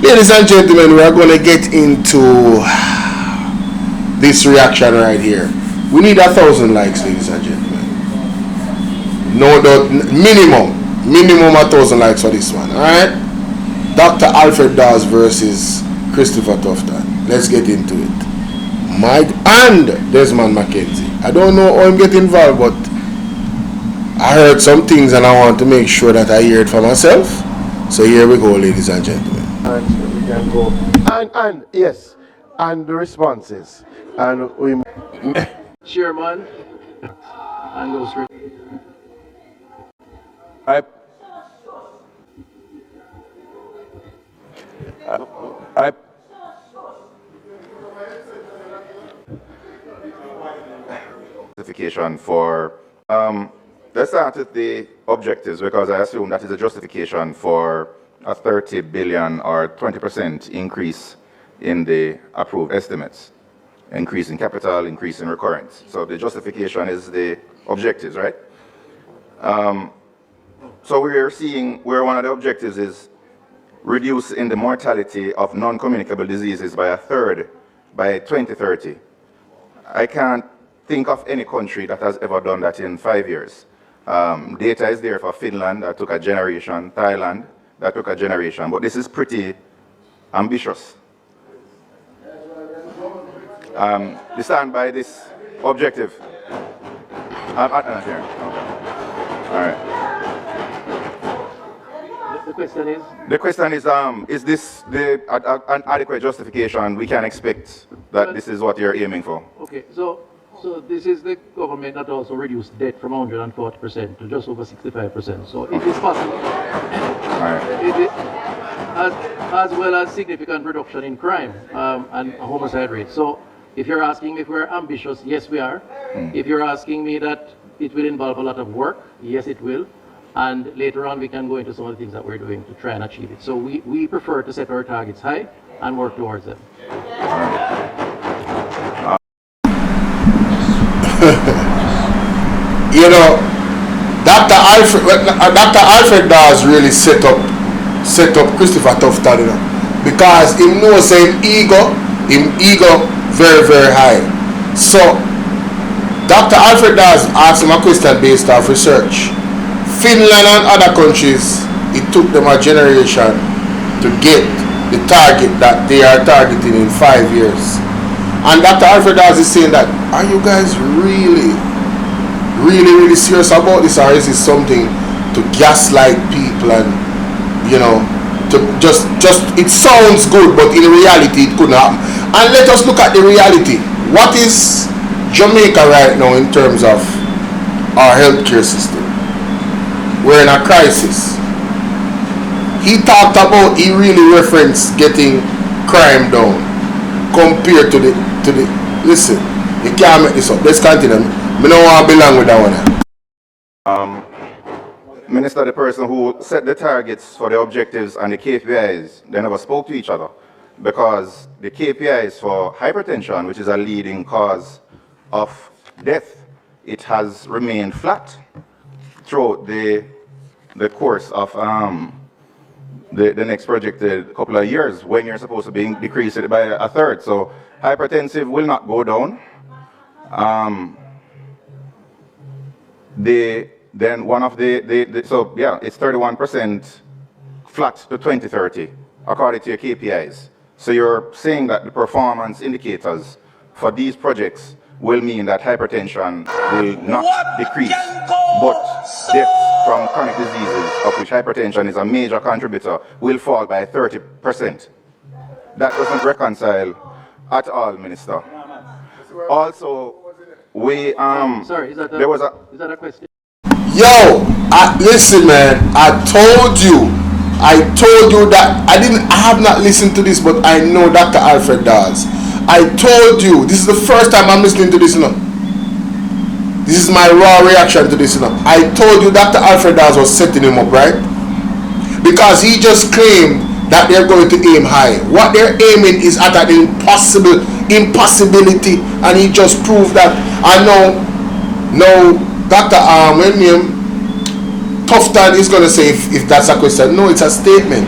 Ladies and gentlemen, we are going to get into this reaction right here. We need 1,000 likes, ladies and gentlemen. No doubt, minimum 1,000 likes for this one. Alright? Dr. Alfred Dawes versus Christopher Tufton. Let's get into it. And Desmond McKenzie. I don't know how I'm getting involved, but I heard some things and I want to make sure that I hear it for myself. So here we go, ladies and gentlemen. And we can go. And yes, and the responses. And we Chairman and those justification for let's start with the objectives, because I assume that is a justification for a 30 billion or 20% increase in the approved estimates, increase in capital, increase in recurrence. So the justification is the objectives, right? So we're seeing where one of the objectives is reduce in the mortality of non-communicable diseases by 1/3 by 2030. I can't think of any country that has ever done that in 5 years. Data is there for Finland, that took a generation, Thailand, that took a generation, but this is pretty ambitious. You stand by this objective? Here. Okay. All right. The question is? The question is this an adequate justification we can expect that this is what you're aiming for? Okay, so this is the government that also reduced debt from 140% to just over 65%. So it is possible. Right. As well as significant reduction in crime and homicide rates. So if you're asking me if we're ambitious, yes we are. If you're asking me that it will involve a lot of work, yes it will. And later on we can go into some of the things that we're doing to try and achieve it. So we prefer to set our targets high and work towards them. You know, Dr. Alfred Dawes really set up Christopher Tufton, you know, because he knows him ego very, very high. So Dr. Alfred Dawes asked him a question based off research. Finland and other countries, it took them a generation to get the target that they are targeting in 5 years. And Dr. Alfred Dawes is saying that, are you guys really serious about this, or is this something to gaslight people and, you know, to just it sounds good, but in reality it couldn't happen. And let us look at the reality. What is Jamaica right now in terms of our healthcare system? We're in a crisis. He talked about, he really referenced getting crime down compared to the listen, you can't make this up. Let's continue. I don't want to belong with that one. Minister, the person who set the targets for the objectives and the KPIs, they never spoke to each other, because the KPIs for hypertension, which is a leading cause of death, it has remained flat throughout the course of the next projected couple of years, when you're supposed to be decreased it by 1/3. So hypertensive will not go down. Then one of so yeah, it's 31% flat to 2030 according to your KPIs. So you're saying that the performance indicators for these projects will mean that hypertension will not decrease, but deaths from chronic diseases, of which hypertension is a major contributor, will fall by 30%. That doesn't reconcile at all, Minister. Also, we sorry, is that a question? Yo, listen, man. I told you that I have not listened to this, but I know Dr. Alfred Dawes. I told you, this is the first time I'm listening to this, you know. This is my raw reaction to this, you know. I told you Dr. Alfred Dawes was setting him up, right? Because he just claimed that they're going to aim high. What they're aiming is at an impossibility, and he just proved that. I know Dr. Tufton is going to say if that's a question. No, it's a statement.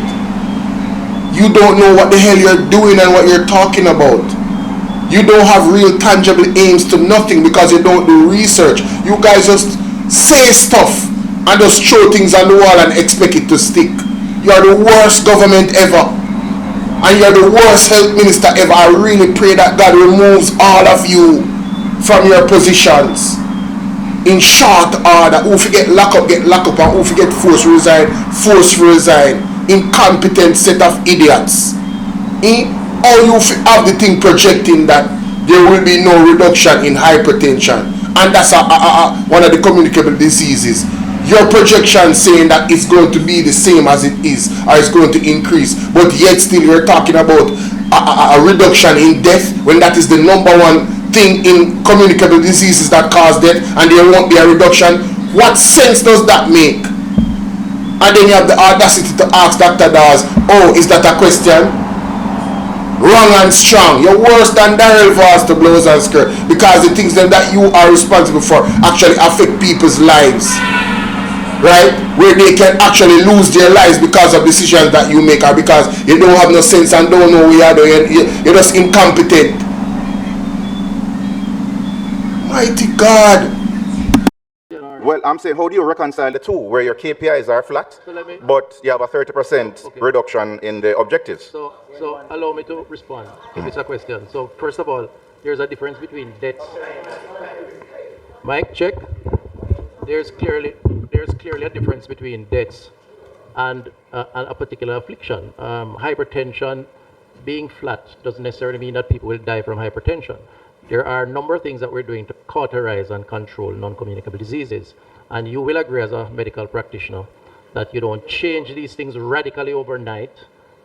you don't know what the hell you're doing and what you're talking about. You don't have real tangible aims to nothing because you don't do research. You guys just say stuff and just throw things on the wall and expect it to stick. You're the worst government ever. And you're the worst health minister ever. I really pray that God removes all of you from your positions in short order. Who forget lock up, get lock up, and who forget force resign, incompetent set of idiots. Or you have the thing projecting that there will be no reduction in hypertension, and that's one of the communicable diseases. Your projection saying that it's going to be the same as it is, or it's going to increase, but yet still you're talking about a reduction in death when that is the number one thing in communicable diseases that cause death, and there won't be a reduction. What sense does that make? And then you have the audacity to ask Dr. Dawes, oh, is that a question? Wrong and strong. You're worse than Daryl Voss to blows and skirt, because the things that you are responsible for actually affect people's lives, right? Where they can actually lose their lives because of decisions that you make, or because you don't have no sense and don't know what you're doing. You're just incompetent. Mighty God. Well, I'm saying, how do you reconcile the two, where your KPIs are flat, but you have a 30% reduction in the objectives? So allow me to respond if it's a question. So first of all, there's a difference between debts. Mike, check. There's clearly a difference between debts and a particular affliction. Hypertension being flat doesn't necessarily mean that people will die from hypertension. There are a number of things that we're doing to cauterize and control non-communicable diseases. And you will agree as a medical practitioner that you don't change these things radically overnight,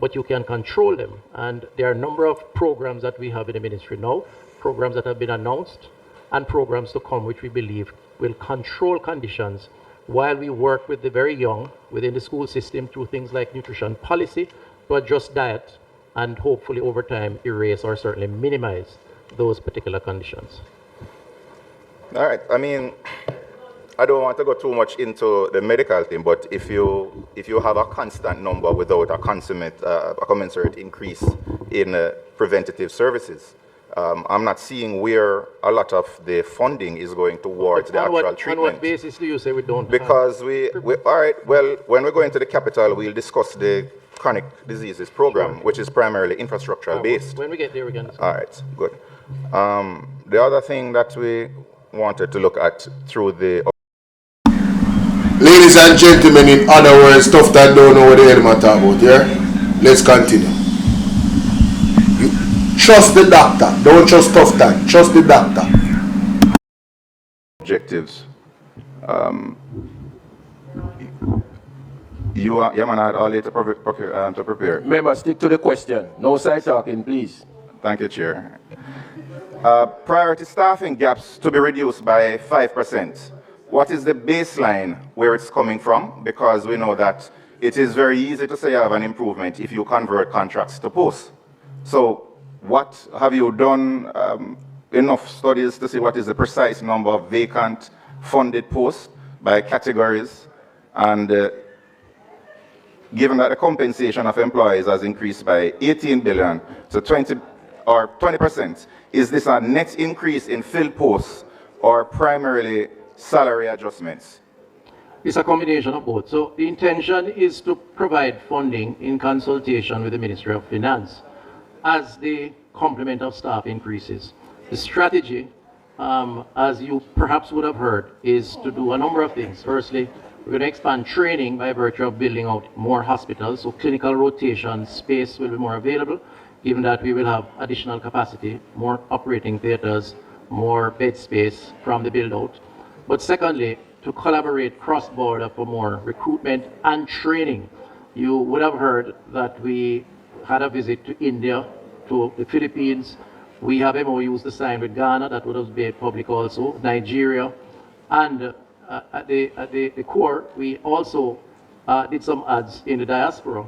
but you can control them. And there are a number of programs that we have in the ministry now, programs that have been announced, and programs to come which we believe will control conditions while we work with the very young within the school system through things like nutrition policy to adjust diet and hopefully over time erase or certainly minimize those particular conditions. All right. I mean, I don't want to go too much into the medical thing, but if you have a constant number without a commensurate increase in preventative services, I'm not seeing where a lot of the funding is going towards the actual treatment. On what basis do you say we don't? Because we all right. Well, when we go into the capital, we'll discuss the chronic diseases program, which is primarily infrastructural based. When we get there, we can discuss. All right, good. The other thing that we wanted to look at through the... Ladies and gentlemen, in other words, stuff that don't know what the hell I'm talking about, yeah? Let's continue. You trust the doctor. Don't trust tough time. Trust the doctor. Objectives. You man had all day to prepare. Remember, stick to the question. No side talking, please. Thank you, Chair. Priority staffing gaps to be reduced by 5%. What is the baseline where it's coming from? Because we know that it is very easy to say you have an improvement if you convert contracts to posts. So what have you done enough studies to see what is the precise number of vacant funded posts by categories? And given that the compensation of employees has increased by 18 billion to 20%, is this a net increase in filled posts or primarily salary adjustments? It's a combination of both. So the intention is to provide funding in consultation with the Ministry of Finance as the complement of staff increases. The strategy, as you perhaps would have heard, is to do a number of things. Firstly, we're going to expand training by virtue of building out more hospitals, so clinical rotation space will be more available, given that we will have additional capacity, more operating theaters, more bed space from the build-out. But secondly, to collaborate cross-border for more recruitment and training. You would have heard that we had a visit to India, to the Philippines. We have MOUs to sign with Ghana, that would have been public also, Nigeria, and at the core, we also did some ads in the diaspora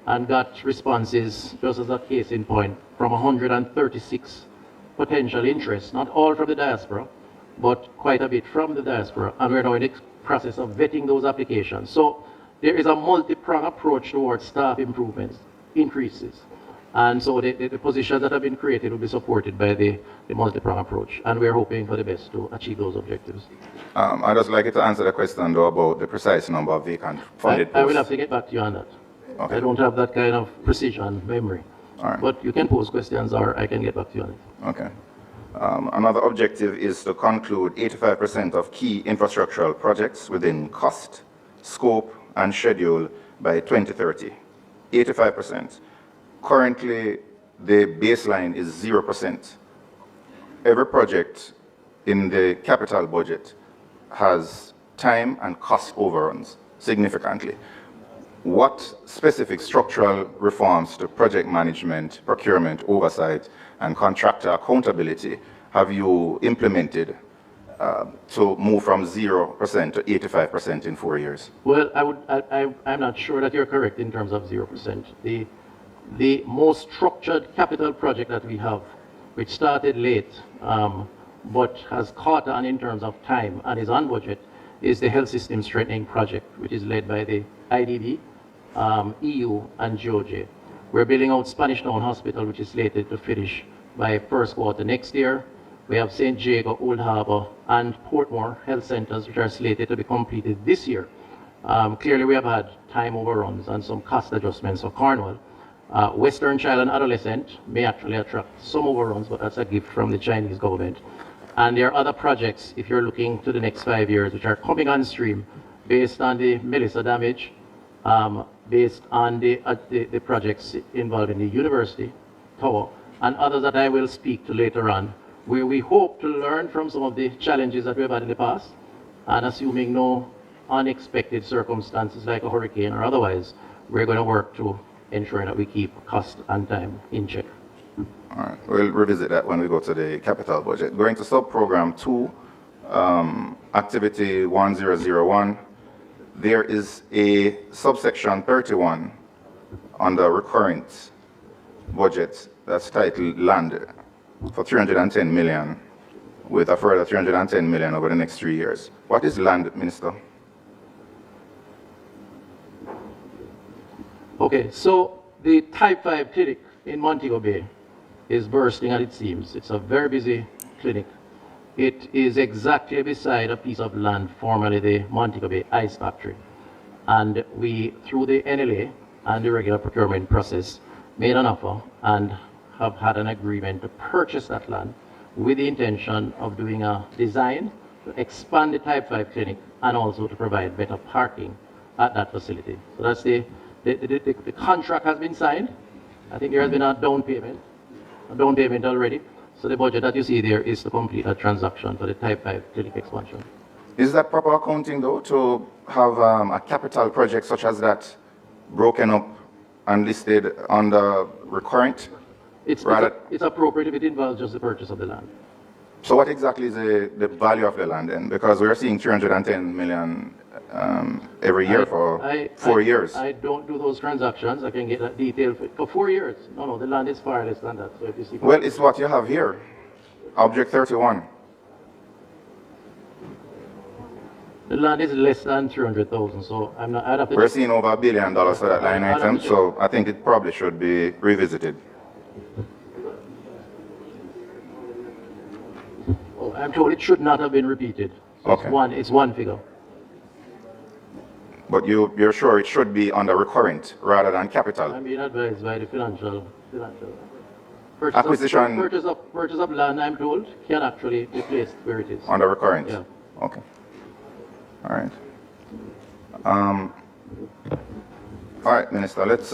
and got responses, just as a case in point, from 136 potential interests, not all from the diaspora, but quite a bit from the diaspora, and we're now in the process of vetting those applications. So there is a multi-pronged approach towards staff improvements. increases. And so the positions that have been created will be supported by the multi-pronged approach. And we're hoping for the best to achieve those objectives. I'd just like you to answer the question, though, about the precise number of vacant funded posts. I will have to get back to you on that. Okay. I don't have that kind of precision memory. All right. But you can pose questions or I can get back to you on it. Okay. Another objective is to conclude 85% of key infrastructural projects within cost, scope, and schedule by 2030. 85%. Currently, the baseline is 0%. Every project in the capital budget has time and cost overruns significantly. What specific structural reforms to project management, procurement, oversight, and contractor accountability have you implemented to move from 0% to 85% in 4 years? Well, I'm not sure that you're correct in terms of 0%. The most structured capital project that we have, which started late, but has caught on in terms of time and is on budget, is the health system strengthening project, which is led by the IDB, EU, and GOJ. We're building out Spanish Town Hospital, which is slated to finish by first quarter next year. We have St. Jago, Old Harbour, and Portmore health centers, which are slated to be completed this year. Clearly, we have had time overruns and some cost adjustments for Cornwall. Western Child and Adolescent may actually attract some overruns, but that's a gift from the Chinese government. And there are other projects, if you're looking to the next 5 years, which are coming on stream based on the Melissa damage, based on the projects involving the university tower, and others that I will speak to later on, where we hope to learn from some of the challenges that we've had in the past, and assuming no unexpected circumstances like a hurricane or otherwise, we're going to work to ensure that we keep cost and time in check. All right, we'll revisit that when we go to the capital budget. Going to sub-program 2, activity 1001, there is a subsection 31 on the recurrent budget that's titled land for 310 million with a further 310 million over the next 3 years. What is land, Minister? Okay, so the Type 5 clinic in Montego Bay is bursting at its seams. It's a very busy clinic. It is exactly beside a piece of land formerly the Montego Bay Ice Factory. And we, through the NLA and the regular procurement process, made an offer and have had an agreement to purchase that land with the intention of doing a design to expand the Type 5 clinic and also to provide better parking at that facility. So that's the contract has been signed. I think there has been a down payment already. So the budget that you see there is to complete a transaction for the Type 5 clinic expansion. Is that proper accounting, though, to have a capital project such as that broken up and listed on the recurrent? It's appropriate if it involves just the purchase of the land. So what exactly is the value of the land then? Because we're seeing 310 million every year for 4 years. I don't do those transactions. I can get that detail for 4 years. No, the land is far less than that. So if you see, well, it's what you have here. Object 31. the land is less than 300,000. So I'm not. I'd have to. We're seeing over $1 billion for that line item, so I think it probably should be revisited. Oh, I'm told it should not have been repeated. So Okay. it's one figure. But you're sure it should be under recurrent rather than capital? I'm being advised by the financial Acquisition- purchase of land, I'm told, can actually be placed where it is. Under recurrent? Yeah. Okay. All right. All right, Minister, let's,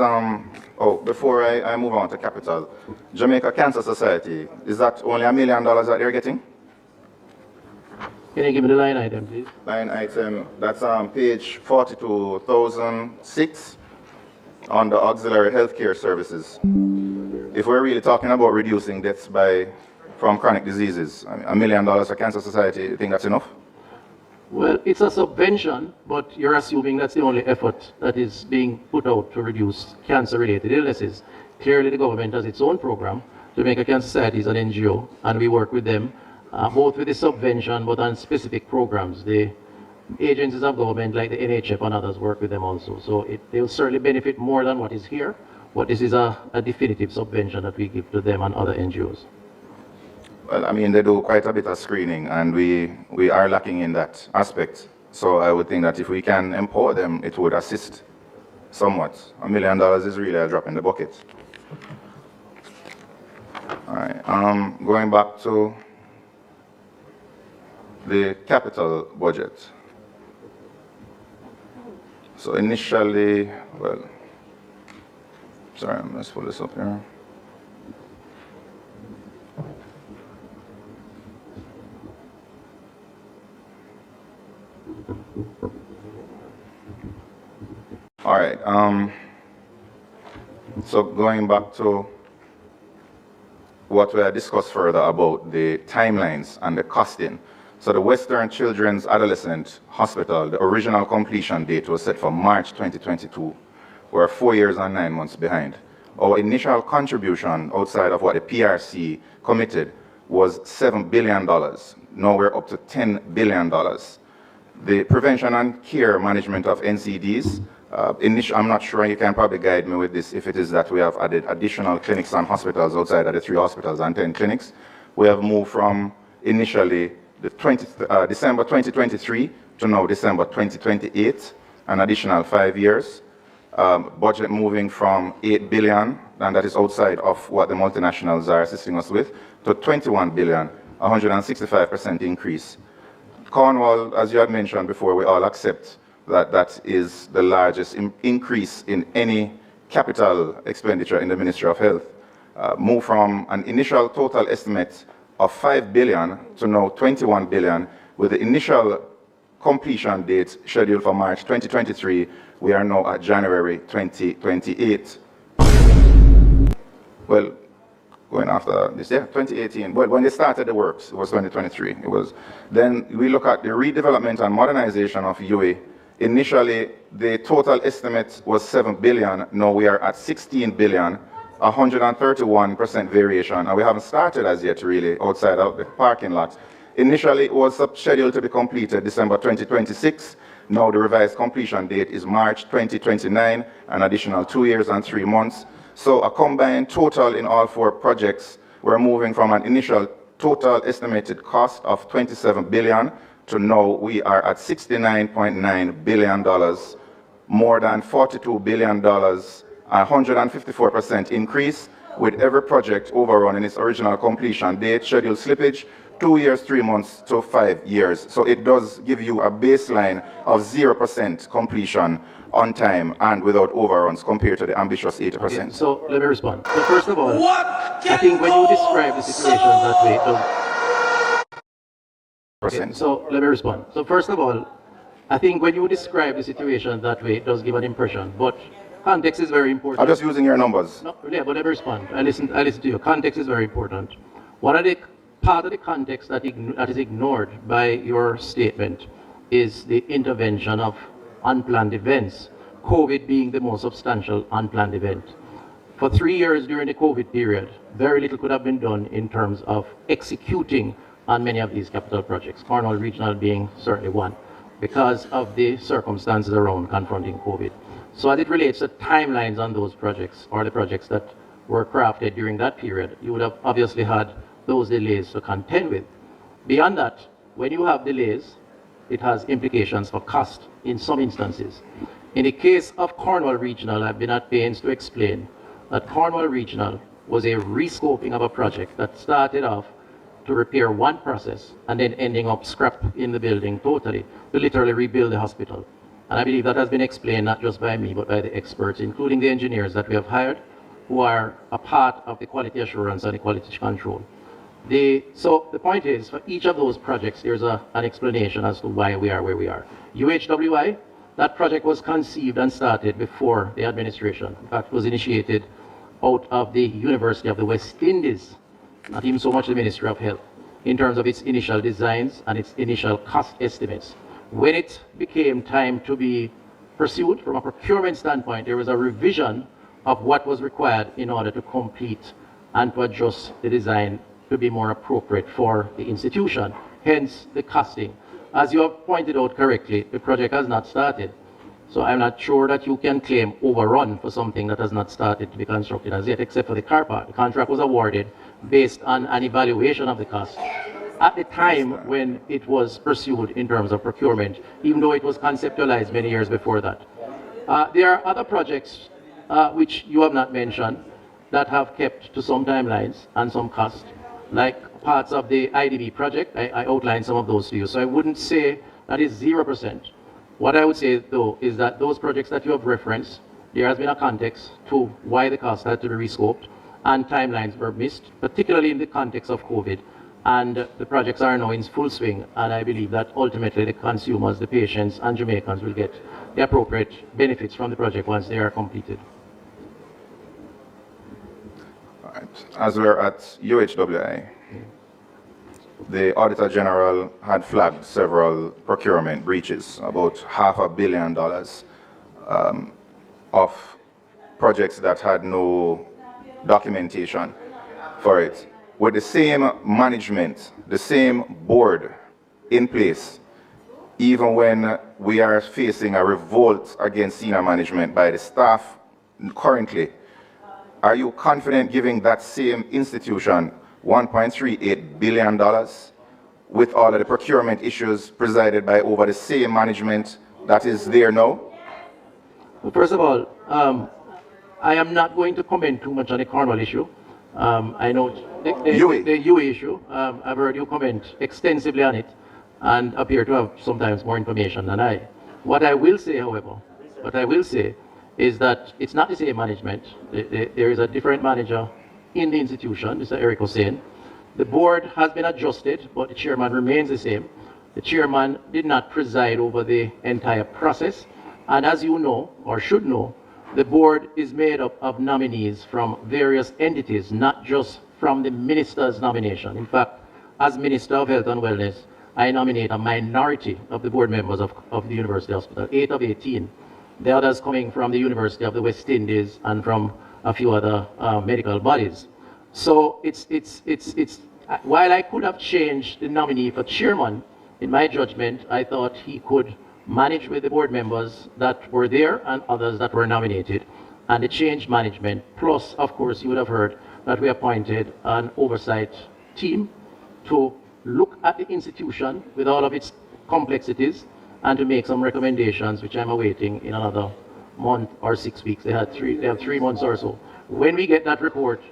before I move on to capital, Jamaica Cancer Society, is that only $1 million that they're getting? Can you give me the line item, please? Line item, that's on page 42,006 on the auxiliary healthcare services. If we're really talking about reducing deaths from chronic diseases, $1 million for Cancer Society, you think that's enough? Well, it's a subvention, but you're assuming that's the only effort that is being put out to reduce cancer-related illnesses. Clearly, the government has its own program. Jamaica Cancer Society is an NGO, and we work with them, both with the subvention, but on specific programs. The agencies of government, like the NHF and others, work with them also. So they will certainly benefit more than what is here, But this is a definitive subvention that we give to them and other NGOs. Well, I mean, they do quite a bit of screening, and we are lacking in that aspect. So I would think that if we can empower them, it would assist somewhat. $1 million is really a drop in the bucket. All right, going back to the capital budget. So initially, well, sorry, let's pull this up here. All right, so going back to what we had discussed further about the timelines and the costing. So the Western Children's Adolescent Hospital, the original completion date was set for March 2022. We're 4 years and 9 months behind. Our initial contribution outside of what the PRC committed was $7 billion. Now we're up to $10 billion. The prevention and care management of NCDs, I'm not sure, you can probably guide me with this, if it is that we have added additional clinics and hospitals outside of the 3 hospitals and 10 clinics. We have moved from initially December 2023 to now December 2028, an additional 5 years. Budget moving from 8 billion, and that is outside of what the multinationals are assisting us with, to 21 billion, 165% increase. Cornwall, as you had mentioned before, we all accept that that is the largest increase in any capital expenditure in the Ministry of Health. Move from an initial total estimate of 5 billion to now 21 billion, with the initial completion date scheduled for March 2023. We are now at January 2028. Well, going after this, yeah, 2018. But when they started the works, it was 2023. It was. Then we look at the redevelopment and modernization of UA. Initially, the total estimate was 7 billion. Now we are at 16 billion, 131% variation, and we haven't started as yet really outside of the parking lot. Initially, it was scheduled to be completed December 2026. Now the revised completion date is March 2029, an additional 2 years and 3 months. So a combined total in all 4 projects, we're moving from an initial total estimated cost of 27 billion to now we are at $69.9 billion, more than $42 billion, 154% increase, with every project overrun in its original completion date, scheduled slippage, 2 years, 3 months to 5 years. So it does give you a baseline of 0% completion on time and without overruns compared to the ambitious 80%. Okay, so let me respond. So first of all, I think when you describe the situation that way, okay, so let me respond. So first of all, I think when you describe the situation that way, it does give an impression, but context is very important. I'm just using your numbers. No, yeah, but let me respond. I listen to you. Context is very important. What are the part of the context that is ignored by your statement is the intervention of unplanned events, COVID being the most substantial unplanned event. For 3 years during the COVID period, very little could have been done in terms of executing on many of these capital projects, Cornwall Regional being certainly one, because of the circumstances around confronting COVID. So as it relates to timelines on those projects, or the projects that were crafted during that period, you would have obviously had those delays to contend with. Beyond that, when you have delays, it has implications for cost in some instances. In the case of Cornwall Regional, I've been at pains to explain that Cornwall Regional was a rescoping of a project that started off to repair one process and then ending up scrapped in the building totally, to literally rebuild the hospital. And I believe that has been explained not just by me, but by the experts, including the engineers that we have hired, who are a part of the quality assurance and the quality control. So the point is, for each of those projects, there's an explanation as to why we are where we are. UHWI, that project was conceived and started before the administration. In fact, it was initiated out of the University of the West Indies, not even so much the Ministry of Health, in terms of its initial designs and its initial cost estimates. When it became time to be pursued from a procurement standpoint, there was a revision of what was required in order to complete and to adjust the design to be more appropriate for the institution, hence the costing. As you have pointed out correctly, the project has not started. So I'm not sure that you can claim overrun for something that has not started to be constructed as yet, except for the car park. The contract was awarded based on an evaluation of the cost at the time when it was pursued in terms of procurement, even though it was conceptualized many years before that. There are other projects which you have not mentioned that have kept to some timelines and some cost, like parts of the IDB project. I outlined some of those to you. So I wouldn't say that is 0%. What I would say, though, is that those projects that you have referenced, there has been a context to why the cost had to be rescoped and timelines were missed, particularly in the context of COVID. And the projects are now in full swing, and I believe that ultimately the consumers, the patients, and Jamaicans will get the appropriate benefits from the project once they are completed. All right. As we're at UHWI, the Auditor General had flagged several procurement breaches, about $500 million of projects that had no documentation for it. With the same management, the same board in place, even when we are facing a revolt against senior management by the staff currently, are you confident giving that same institution $1.38 billion with all of the procurement issues presided by over the same management that is there now? Well, first of all, I am not going to comment too much on the Cornwall issue. I know the UE issue. I've heard you comment extensively on it and appear to have sometimes more information than I. What I will say, however, is that it's not the same management. There is a different manager in the institution, Mr. Eric Hussein. The board has been adjusted, but the chairman remains the same. The chairman did not preside over the entire process. And as you know, or should know, the board is made up of nominees from various entities, not just from the minister's nomination. In fact, as Minister of Health and Wellness, I nominate a minority of the board members of the University Hospital, 8 of 18. The others coming from the University of the West Indies and from a few other medical bodies. So while I could have changed the nominee for chairman, in my judgment, I thought he could manage with the board members that were there and others that were nominated, and the change management. Plus, of course, you would have heard that we appointed an oversight team to look at the institution with all of its complexities and to make some recommendations, which I'm awaiting in another month or 6 weeks. They have 3 months or so. When we get that report,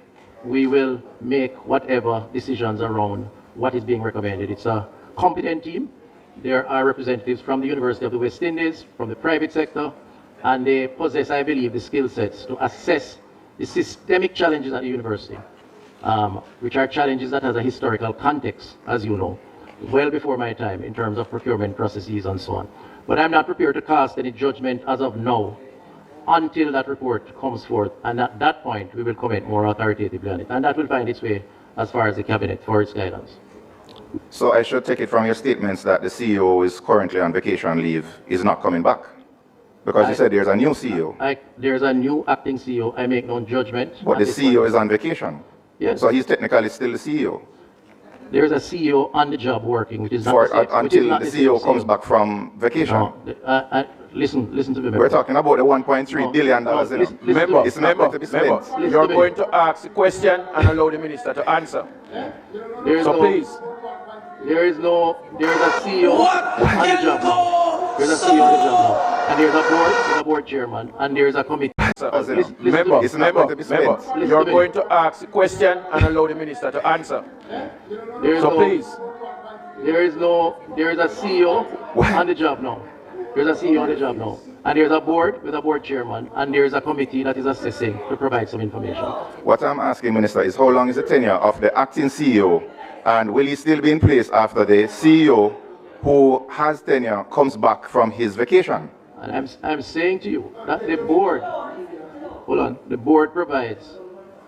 we will make whatever decisions around what is being recommended. It's a competent team. There are representatives from the University of the West Indies, from the private sector, and they possess, I believe, the skill sets to assess the systemic challenges at the university, which are challenges that has a historical context, as you know, well before my time in terms of procurement processes and so on. But I'm not prepared to cast any judgment as of now until that report comes forth, and at that point we will comment more authoritatively on it, and that will find its way as far as the cabinet for its guidance. So I should take it from your statements that the CEO is currently on vacation leave, is not coming back? Because you said there's a new CEO. There's a new acting CEO. I make no judgment. But the CEO is on vacation. Yes. So he's technically still the CEO. There's a CEO on the job working, which is not until the CEO comes back from vacation. No, listen to me. We're talking about the $1.3 billion. Member, it's not going to be spent. You're going to ask the question and allow the minister to answer. Please. There is a CEO on the job now. There's a CEO on the job now. And there's a board chairman, and there's a committee. Member, it's not going to be spent. You're going to ask the question and allow the minister to answer. Please. There is a CEO on the job now. There's a CEO on the job now. And there's a board with a board chairman, and there's a committee that is assessing to provide some information. What I'm asking, Minister, is how long is the tenure of the acting CEO, and will he still be in place after the CEO who has tenure comes back from his vacation? And I'm saying to you that the board, the board provides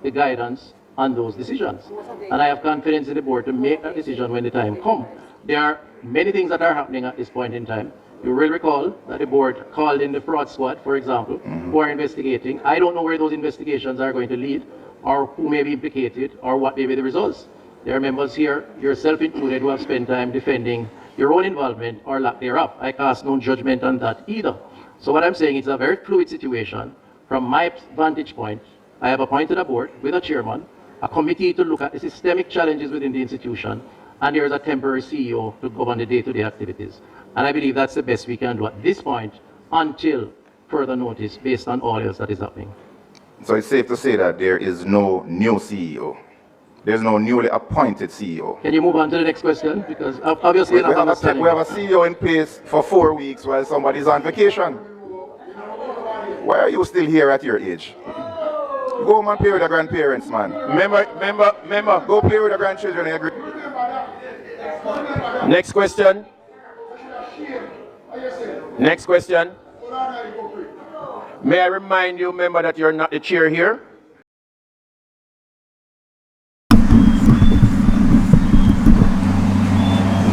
the guidance on those decisions. And I have confidence in the board to make that decision when the time comes. There are many things that are happening at this point in time. You will recall that the board called in the fraud squad, for example, who are investigating. I don't know where those investigations are going to lead, or who may be implicated, or what may be the results. There are members here, yourself included, who have spent time defending your own involvement or lack thereof. I cast no judgment on that either. So what I'm saying, it's a very fluid situation. From my vantage point, I have appointed a board with a chairman, a committee to look at the systemic challenges within the institution, and there is a temporary CEO to govern the day-to-day activities. And I believe that's the best we can do at this point until further notice based on all else that is happening. So it's safe to say that there is no new CEO. There's no newly appointed CEO. Can you move on to the next question? Because obviously We have a CEO in place for 4 weeks while somebody's on vacation. Why are you still here at your age? Go home and play with the grandparents, man. Member. Go play with the grandchildren. I agree. Next question. Next question. May I remind you, member, that you're not the chair here?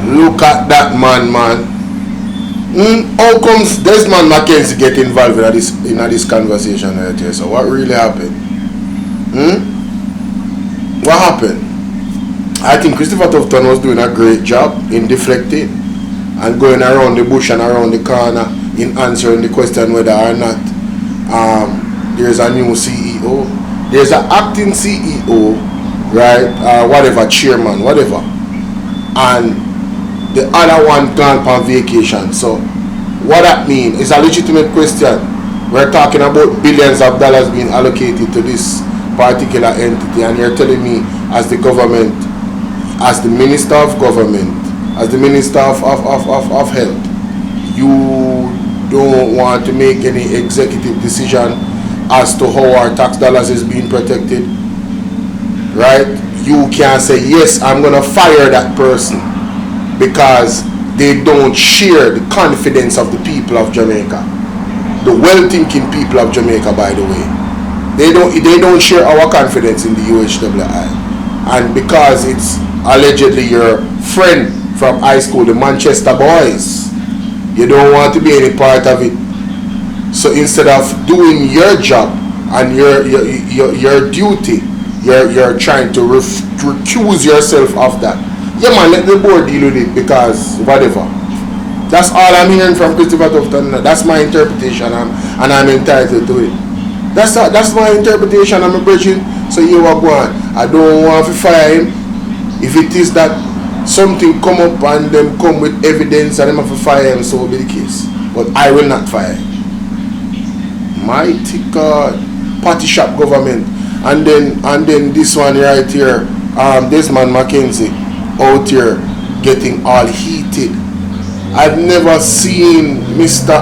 Look at that man. How comes Desmond Mackenzie get involved in this conversation right here? So what really happened? What happened? I think Christopher Tufton was doing a great job in deflecting and going around the bush and around the corner in answering the question whether or not there's a new CEO. There's an acting CEO, right? Whatever, chairman, whatever. And the other one gone on vacation. So what that means is a legitimate question. We're talking about billions of dollars being allocated to this particular entity, and you're telling me as the government, as the minister of government, as the minister of health, you don't want to make any executive decision as to how our tax dollars is being protected, right? You can say, yes, I'm gonna fire that person because they don't share the confidence of the people of Jamaica, the well-thinking people of Jamaica, by the way. They don't share our confidence in the UHWI, and because it's allegedly your friend from high school, the Manchester boys, you don't want to be any part of it. So instead of doing your job and your duty, you're trying to recuse yourself of that. Yeah, man, let the board deal with it because whatever. That's all I'm hearing from Christopher Tufton. That's my interpretation, and I'm entitled to it. That's my interpretation. I'm a bridging. So you are going. I don't want to fire him. If it is that something come up and them come with evidence and them have to fire him, so will be the case. But I will not fire him. Mighty God, party shop government, and then this one right here, Desmond Mackenzie out here getting all heated. I've never seen Mr.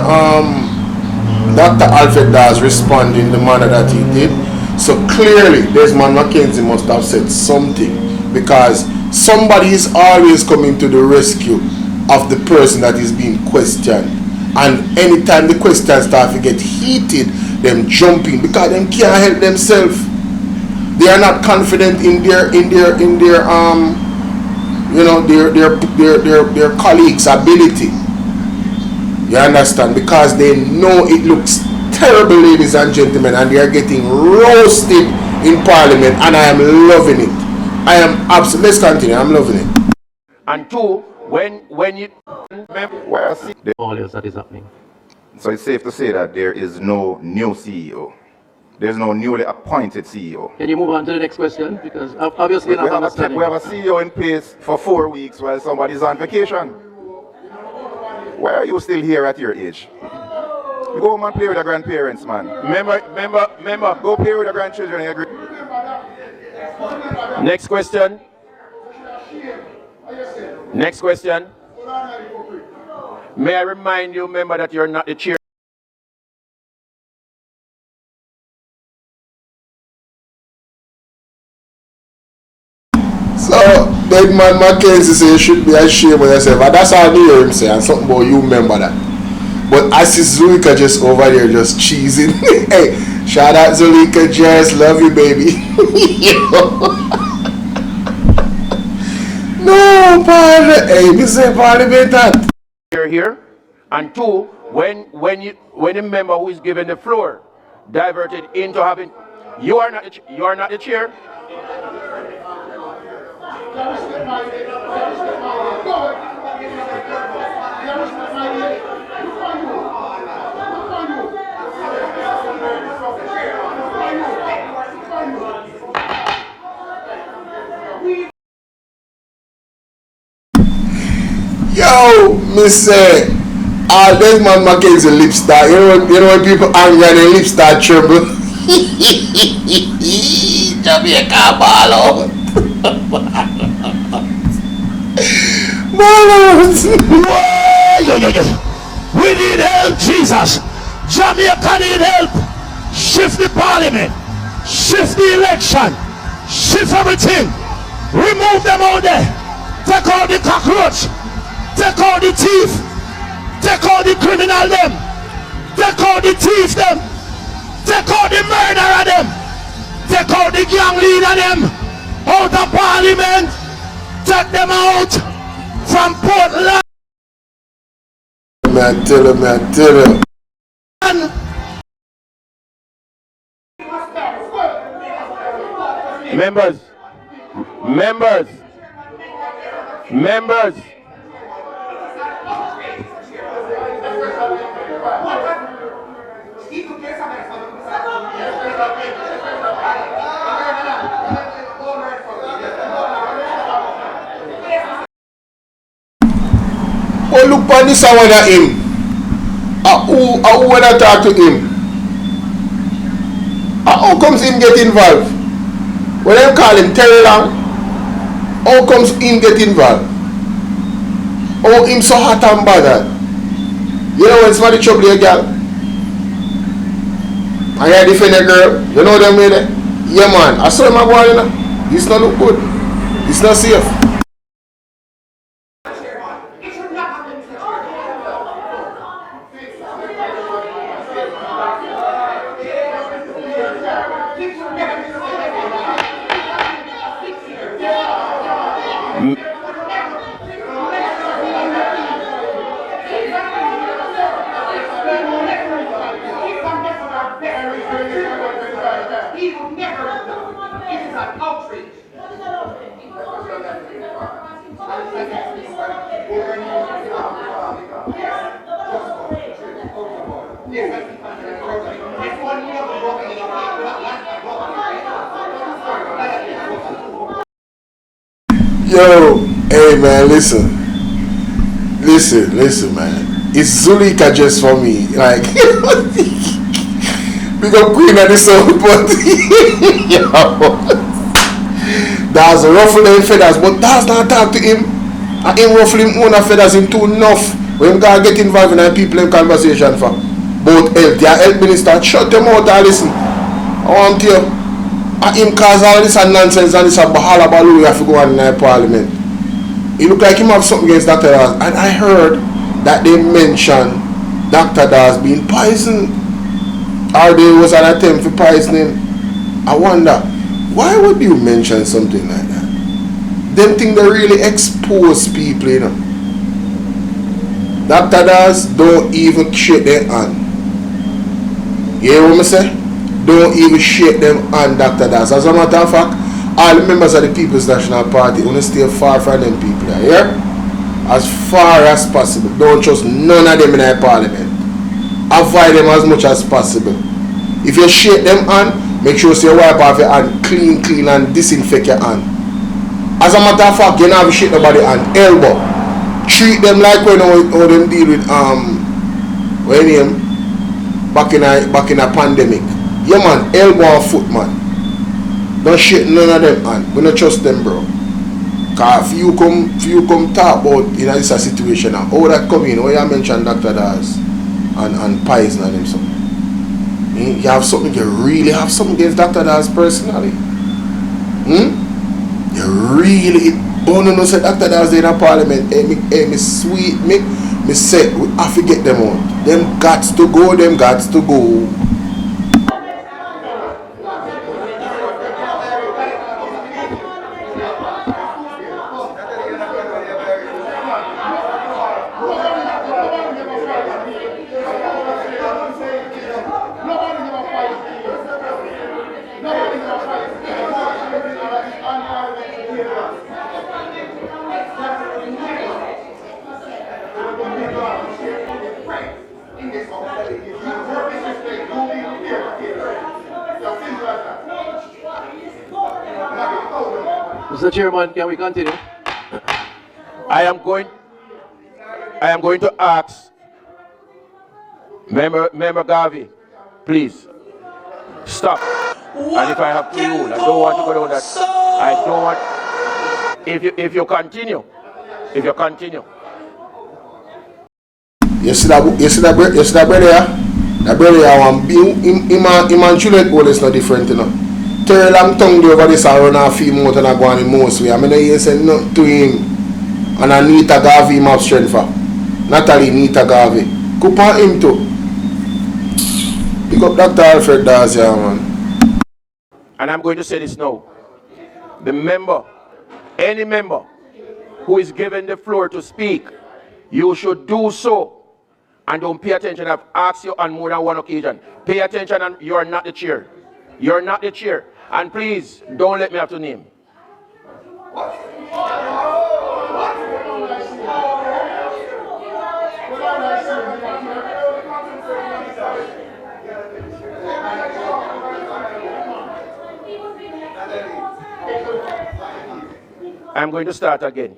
Dr. Alfred Dawes respond in the manner that he did. So clearly Desmond Mackenzie must have said something, because somebody is always coming to the rescue of the person that is being questioned. And anytime the questions start to get heated, them jumping because them can't help themselves. They are not confident in their colleagues' ability. You understand? Because they know it looks terrible, ladies and gentlemen, and they are getting roasted in Parliament, and I am loving it. I am absolutely. Let's continue. I'm loving it. And two, when you All else that is happening. So it's safe to say that there is no new CEO. There's no newly appointed CEO. Can you move on to the next question? Because obviously We have a CEO in place for 4 weeks while somebody's on vacation. Why are you still here at your age? Go home and play with the grandparents, man. Member. Go play with the grandchildren. I agree. Next question. Next question. May I remind you, member, that you're not the chair. So Desmond Mackenzie say you should be ashamed of yourself, and that's how I hear him say, and something about you remember that. But I see Zulika just over there just cheesing. Hey, shout out Zulika, Jess, love you, baby. No, Parliament. Hey, we say Parliament that. Here, and two, when a member who is given the floor diverted into having, you are not the chair. Yo, me say, there's my Mackenzie lip start. You know when people angry and their lip start tremble. Jamaica Bolo. We need help, Jesus. Jamaica need help. Shift the parliament. Shift the election. Shift everything. Remove them all there. Take out the cockroach. Take out the thief. Take out the criminal them. Take out the thief them. Take out the murderer them. Take out the gang leader them. Out of parliament. Take them out from Portland. Man, tell him. Members. Oh, look on this one at him. Who when I talk to him? How comes him get involved? When I call him Terry Long, how comes him get involved? Oh, him so hot and bothered. You know when somebody trouble your girl? And you defend a girl, you know them way there? Yeah man, I saw him a boy, you know. This not look good. This not safe. Yo, hey man, listen man. It's Zulika just for me. Like big up Queen of the Soul, but yo, that's ruffling feathers, but that's not talk to him. And him ruffling own feathers him too enough. When him gotta get involved in a people in conversation for both health. Their health minister, shut them out and listen. I want to you. And him cause all this and nonsense and this a bahala balu you have to go on in the parliament. It look like him have something against Dr. Dawes. And I heard that they mentioned Dr. Dawes being poisoned. Or there was an attempt for poisoning. I wonder, why would you mention something like that? Them think they really expose people, you know. Dr. Dawes don't even shake their hand. You hear what I say? Don't even shake them hand, Dr. Dawes. As a matter of fact, all the members of the People's National Party want to stay far from them people, yeah? As far as possible. Don't trust none of them in the parliament. Avoid them as much as possible. If you shake them hand, make sure you wipe off your hand clean and disinfect your hand. As a matter of fact, you don't have to shake nobody hand. Elbow. Treat them like when how them deal with what name? Back in a pandemic. Yeah man, elbow and foot man. Don't shake none of them hand. We don't trust them, bro. Cause if you come talk about this a situation now, how that come in, how you mention Dr. Dawes and poison and them something. You have something, you really have something against Dr. Dawes personally. You really Bono no say Dr. Dawes in a parliament. Hey, me sweet me say we have to get them out. Them gots to go. In this Mr. Chairman, can we continue? I am going to ask Member Garvey, please stop. And if I have to rule, I don't want to go down that. I don't want. If you continue. You see that brother? That brother, him and Juliet Bolo is not different, you know. Terry long tongue over this and run off him out and I go on the most way. I mean, you say nothing to him. And Anita Garvey him have strength for. Natalie Nita Garvey. Coop on him too. Pick up Dr. Alfred Dawes here, man. And I'm going to say this now. Any member who is given the floor to speak, you should do so. And don't pay attention. I've asked you on more than one occasion. Pay attention, and you are not the chair. You're not the chair. And please, don't let me have to name. I'm going to start again.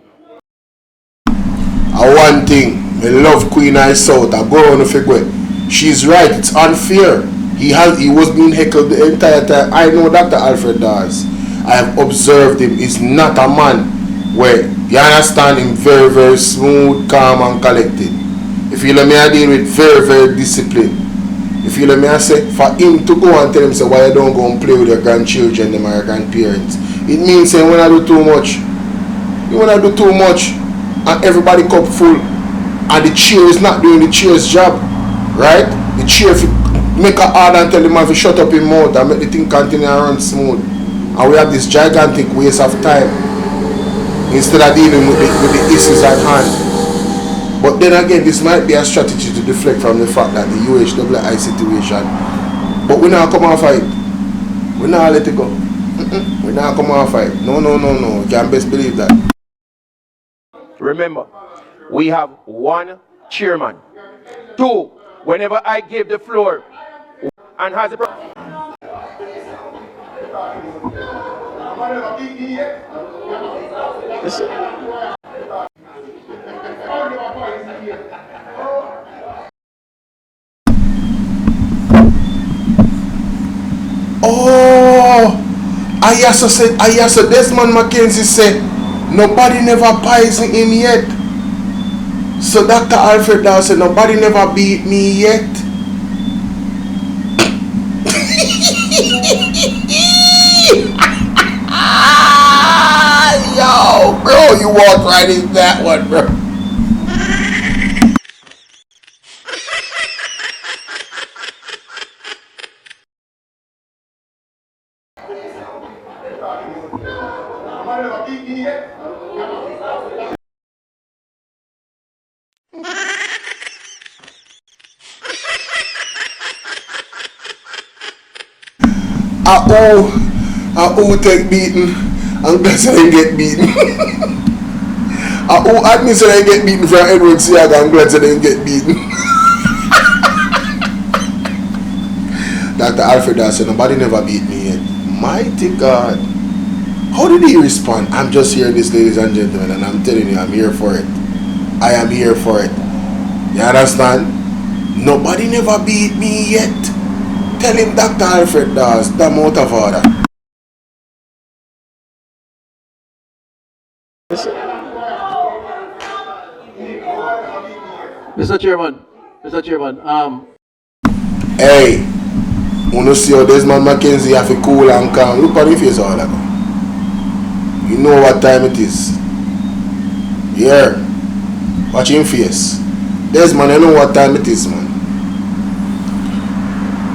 One thing, I love Queen Eye South. I go on the figure. She's right. It's unfair. He was being heckled the entire time. I know Dr. Alfred Dawes. I have observed him. He's not a man where you understand him very, very smooth, calm, and collected. If you let me I deal with very, very disciplined. If you let me I say for him to go and tell him say why you don't go and play with your grandchildren, them or your grandparents. It means saying when I do too much. You wanna do too much and everybody cup full and the chair is not doing the chair's job, right? The chair if you make a order and tell him to shut up his mouth and make the thing continue and run smooth, and we have this gigantic waste of time instead of dealing with the issues at hand. But then again, this might be a strategy to deflect from the fact that the UHWI situation, but we now come off it. We now let it go. We now come off it. No. You can best believe that. Remember, we have one chairman. 2, whenever I give the floor and has a Oh, I also Desmond Mackenzie said nobody never poisoned him yet. So Dr. Alfred Dawes said nobody never beat me yet. Yo, bro, you walked right in that one, bro. Who take beating and glad so they get beaten. Who admit so they get beaten from Edward Siaga and glad so they get beaten. Dr. Alfred Dawes said nobody never beat me yet. Mighty God. How did he respond? I'm just hearing this, ladies and gentlemen, and I'm telling you, I'm here for it. I am here for it. You understand? Nobody never beat me yet. Tell him Dr. Alfred Dawes, damn out of order. Mr. Chairman, Hey, when you see how Desmond Mackenzie have to cool and calm, look on your face all that. You know what time it is. Yeah. Watch him face. Desmond, you know what time it is, man.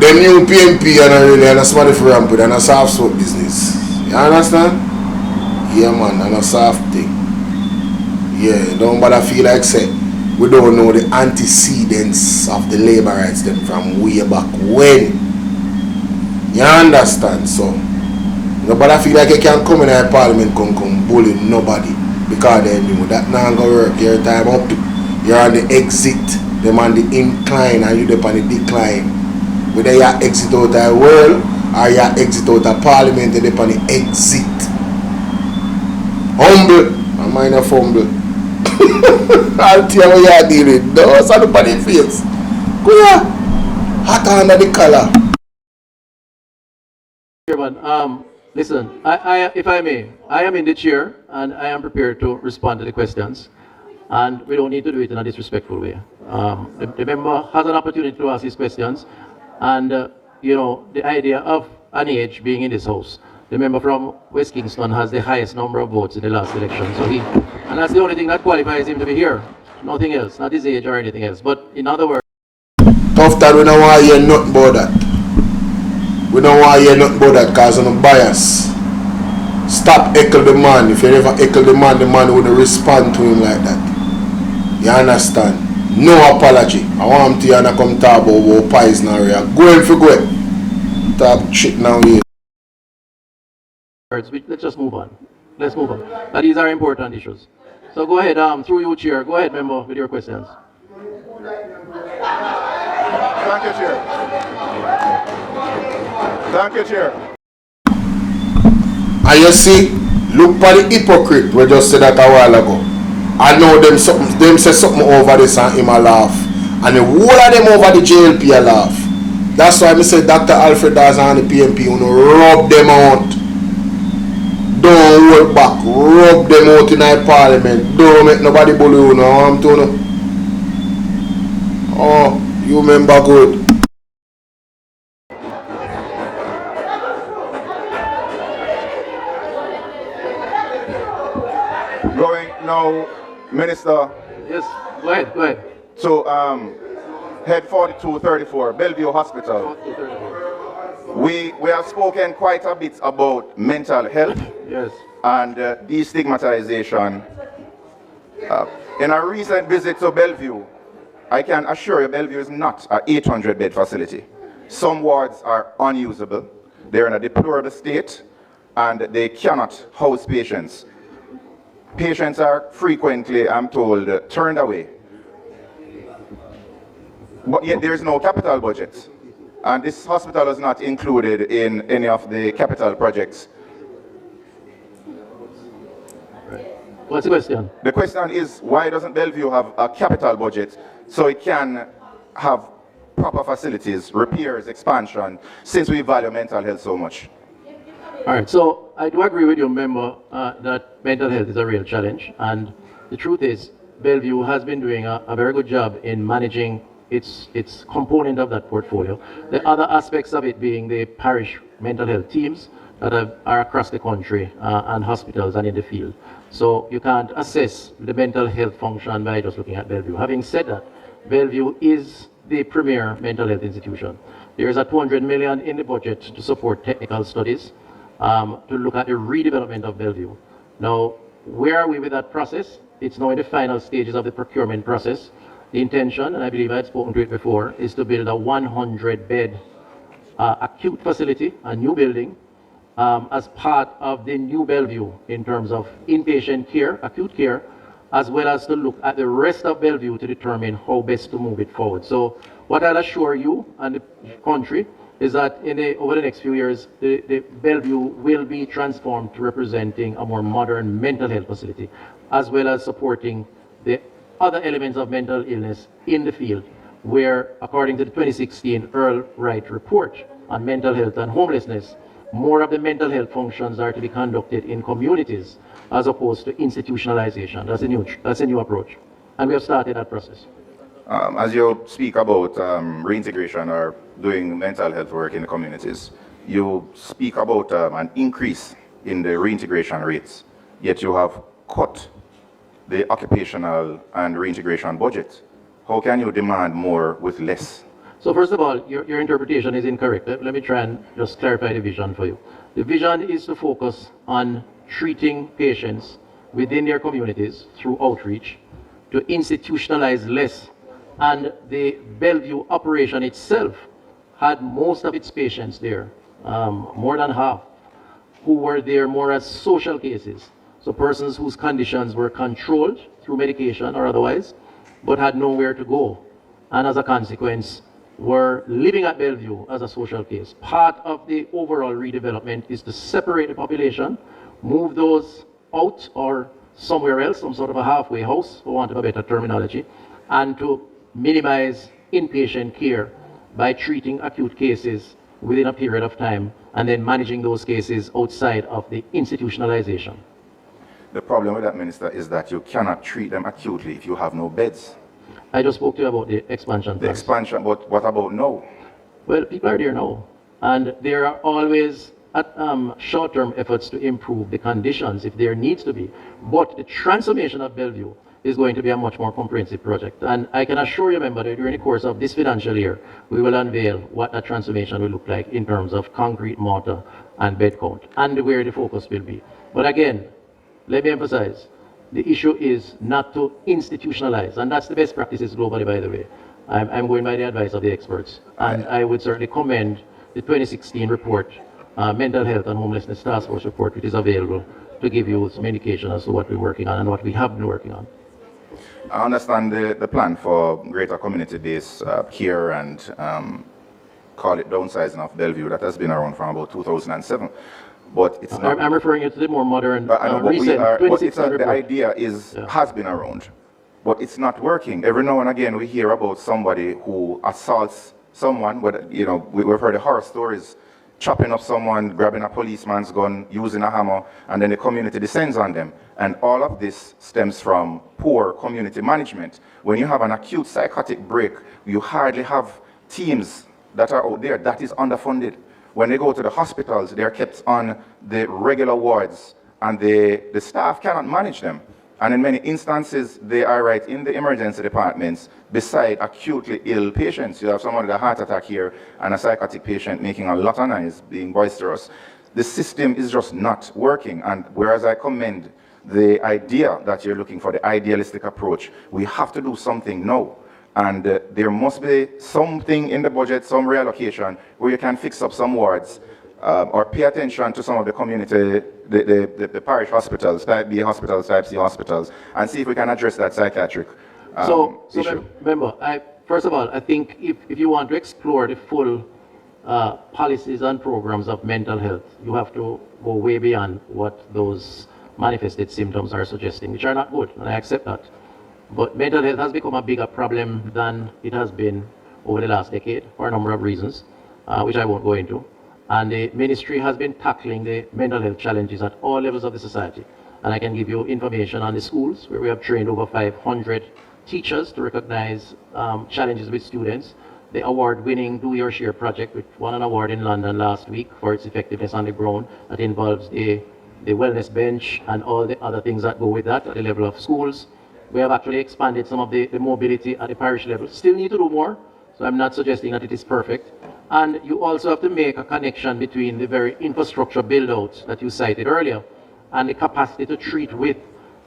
The new PNP and really and a somebody for ramp with and a soft soap business. You understand? Yeah, man, and a soft thing. Yeah, don't bother feel like say we don't know the antecedents of the labor rights them from way back when. You understand? So nobody feel like you can come in a parliament come bully nobody because they knew that not gonna work. Your time up, you're on the exit, them on the incline and you up on the decline. Whether you exit out of the world or you exit out of parliament, they're on the exit. Humble. I'm mine a fumble. I'll tell you what you're dealing with. Those are the body face. Go here. Hot under the collar. Chairman, listen, if I may, I am in the chair and I am prepared to respond to the questions. And we don't need to do it in a disrespectful way. The member has an opportunity to ask his questions. And, you know, the idea of an age being in this house. The member from West Kingston has the highest number of votes in the last election. And that's the only thing that qualifies him to be here. Nothing else, not his age or anything else. But in other words, Tough that we don't want to hear nothing about that. We don't want to hear nothing about that because of no bias. Stop heckle the man. If you never heckle the man wouldn't respond to him like that. You understand? No apology. I want him to hear and come talk about pies now. Go in for go. Talk shit now here. let's just move on. Let's move on. But these are important issues. So go ahead, through you, Chair. Go ahead, member, with your questions. Thank you, Chair. Thank you, Chair. And you see, look for the hypocrite we just said that a while ago. I know them say something over this and him a laugh. And the whole of them over the JLP a laugh. That's why I say Dr. Alfred Dawes and the PMP rub them out. Don't hold back. Rub them out in the parliament. Don't make nobody bully you now. I'm telling you. Oh, you remember good. Going now, Minister. Yes, go ahead, go ahead. So, head 4234, Bellevue Hospital. We have spoken quite a bit about mental health. Yes. And destigmatization. In a recent visit to Bellevue, I can assure you Bellevue is not an 800-bed facility. Some wards are unusable. They're in a deplorable state, and they cannot house patients. Patients are frequently, I'm told, turned away. But yet there is no capital budget. And this hospital is not included in any of the capital projects. What's the question? The question is, why doesn't Bellevue have a capital budget so it can have proper facilities, repairs, expansion, since we value mental health so much? All right, so I do agree with you, member, that mental health is a real challenge. And the truth is, Bellevue has been doing a very good job in managing its component of that portfolio. The other aspects of it being the parish mental health teams that are across the country and hospitals and in the field. So you can't assess the mental health function by just looking at Bellevue. Having said that, Bellevue is the premier mental health institution. There is a 200 million in the budget to support technical studies to look at the redevelopment of Bellevue. Now, where are we with that process? It's now in the final stages of the procurement process. The intention, and I believe I had spoken to it before, is to build a 100-bed acute facility, a new building, as part of the new Bellevue in terms of inpatient care, acute care, as well as to look at the rest of Bellevue to determine how best to move it forward. So what I'll assure you and the country is that over the next few years, the Bellevue will be transformed to representing a more modern mental health facility, as well as supporting the other elements of mental illness in the field, where, according to the 2016 Earl Wright report on mental health and homelessness, more of the mental health functions are to be conducted in communities as opposed to institutionalization. That's a new approach. And we have started that process. As you speak about reintegration or doing mental health work in the communities, you speak about an increase in the reintegration rates, yet you have cut the occupational and reintegration budget. How can you demand more with less? So first of all, your interpretation is incorrect. Let me try and just clarify the vision for you. The vision is to focus on treating patients within their communities through outreach, to institutionalize less. And the Bellevue operation itself had most of its patients there, more than half, who were there more as social cases. So persons whose conditions were controlled through medication or otherwise, but had nowhere to go. And as a consequence, were living at Bellevue as a social case. Part of the overall redevelopment is to separate the population, move those out or somewhere else, some sort of a halfway house, for want of a better terminology, and to minimize inpatient care by treating acute cases within a period of time and then managing those cases outside of the institutionalization. The problem with that, Minister, is that you cannot treat them acutely if you have no beds. I just spoke to you about the expansion plans. The expansion, but what about now? Well, people are there now, and there are always short-term efforts to improve the conditions if there needs to be. But the transformation of Bellevue is going to be a much more comprehensive project. And I can assure you, member, that during the course of this financial year, we will unveil what that transformation will look like in terms of concrete, mortar, and bed count, and where the focus will be. But again, let me emphasize, the issue is not to institutionalize, and that's the best practices globally, by the way. I'm going by the advice of the experts, and I would certainly commend the 2016 report, Mental Health and Homelessness Task Force report, which is available to give you some indication as to what we're working on and what we have been working on. I understand the plan for greater community-based care and call it downsizing of Bellevue. That has been around from about 2007. But it's not. I'm referring to the more modern, recent the idea has been around, but it's not working. Every now and again we hear about somebody who assaults someone, but we've heard the horror stories, chopping up someone, grabbing a policeman's gun, using a hammer, and then the community descends on them. And all of this stems from poor community management. When you have an acute psychotic break, you hardly have teams that are out there. That is underfunded. When they go to the hospitals, they're kept on the regular wards, and the staff cannot manage them. And in many instances, they are right in the emergency departments beside acutely ill patients. You have someone with a heart attack here and a psychotic patient making a lot of noise, being boisterous. The system is just not working. And whereas I commend the idea that you're looking for, the idealistic approach, we have to do something now. And there must be something in the budget, some reallocation, where you can fix up some wards or pay attention to some of the community, the parish hospitals, type B hospitals, type C hospitals, and see if we can address that psychiatric issue. Remember, first of all, I think if you want to explore the full policies and programs of mental health, you have to go way beyond what those manifested symptoms are suggesting, which are not good, and I accept that. But mental health has become a bigger problem than it has been over the last decade for a number of reasons, which I won't go into. And the ministry has been tackling the mental health challenges at all levels of the society. And I can give you information on the schools, where we have trained over 500 teachers to recognize challenges with students. The award-winning Do Your Share project, which won an award in London last week for its effectiveness on the ground, that involves the wellness bench and all the other things that go with that at the level of schools. We have actually expanded some of the mobility at the parish level. Still need to do more, so I'm not suggesting that it is perfect. And you also have to make a connection between the very infrastructure build-out that you cited earlier and the capacity to treat with,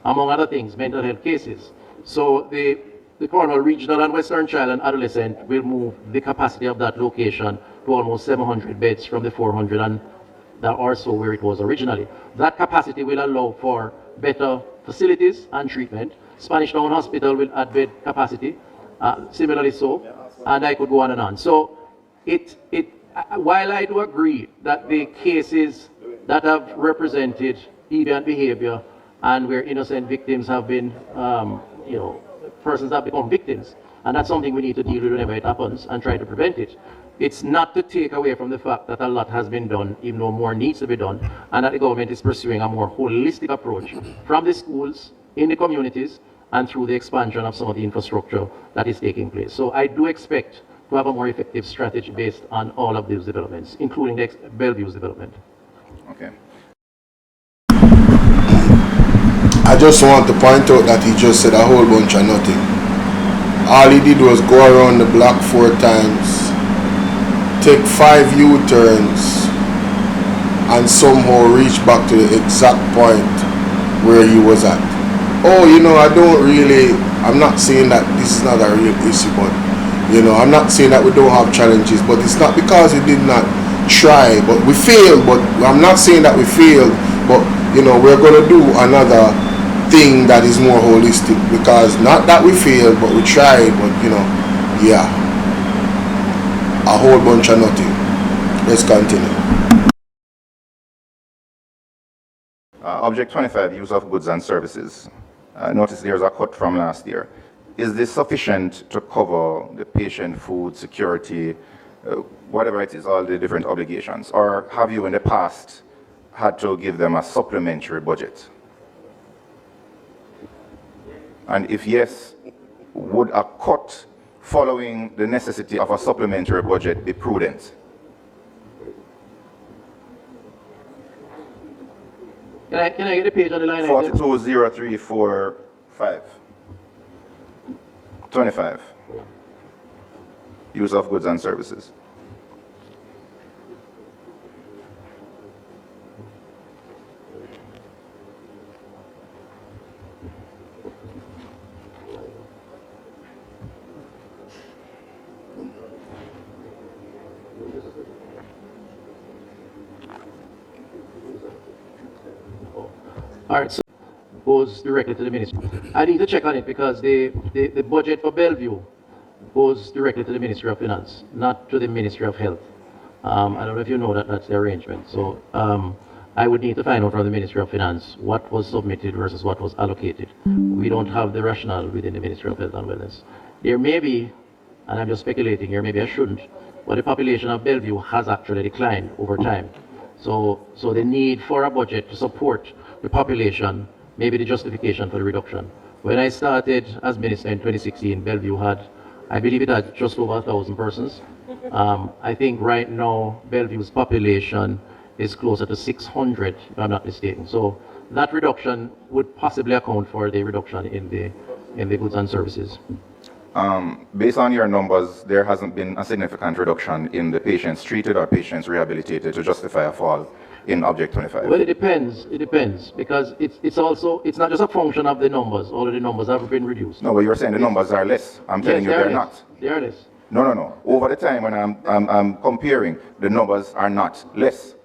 among other things, mental health cases. So the Cornwall Regional and Western Child and Adolescent will move the capacity of that location to almost 700 beds from the 400 and or so where it was originally. That capacity will allow for better facilities and treatment. Spanish Town Hospital will add bed capacity, similarly so, and I could go on and on. So while I do agree that the cases that have represented deviant behavior and where innocent victims have been, persons have become victims, and that's something we need to deal with whenever it happens and try to prevent it. It's not to take away from the fact that a lot has been done, even though more needs to be done, and that the government is pursuing a more holistic approach from the schools, in the communities, and through the expansion of some of the infrastructure that is taking place. So I do expect to have a more effective strategy based on all of these developments, including the Bellevue's development. Okay. I just want to point out that he just said a whole bunch of nothing. All he did was go around the block 4 times, take 5 U-turns, and somehow reach back to the exact point where he was at. Oh, I'm not saying that this is not a real issue, but, I'm not saying that we don't have challenges, but it's not because we did not try, but we failed, but I'm not saying that we failed, but, we're going to do another thing that is more holistic, because not that we failed, but we tried, but, a whole bunch of nothing. Let's continue. Object 25, use of goods and services. Notice there's a cut from last year. Is this sufficient to cover the patient, food, security, whatever it is, all the different obligations? Or have you in the past had to give them a supplementary budget? And if yes, would a cut following the necessity of a supplementary budget be prudent? Can I get a page on the line? 420345. 25. Use of goods and services. All right, so goes directly to the ministry. I need to check on it because the budget for Bellevue goes directly to the Ministry of Finance, not to the Ministry of Health. I don't know if you know that that's the arrangement. So I would need to find out from the Ministry of Finance what was submitted versus what was allocated. We don't have the rationale within the Ministry of Health and Wellness. There may be, and I'm just speculating here, maybe I shouldn't, but the population of Bellevue has actually declined over time. So the need for a budget to support the population may be the justification for the reduction. When I started as minister in 2016, Bellevue had, I believe it had just over 1,000 persons. I think right now Bellevue's population is closer to 600, if I'm not mistaken. So that reduction would possibly account for the reduction in the goods and services. Based on your numbers, there hasn't been a significant reduction in the patients treated or patients rehabilitated to justify a fall in Object 25. Well, it depends, because it's not just a function of the numbers. All of the numbers have been reduced. No, but you're saying the numbers are less. I'm telling you they're not. They are less. No. Over the time when I'm comparing, the numbers are not less.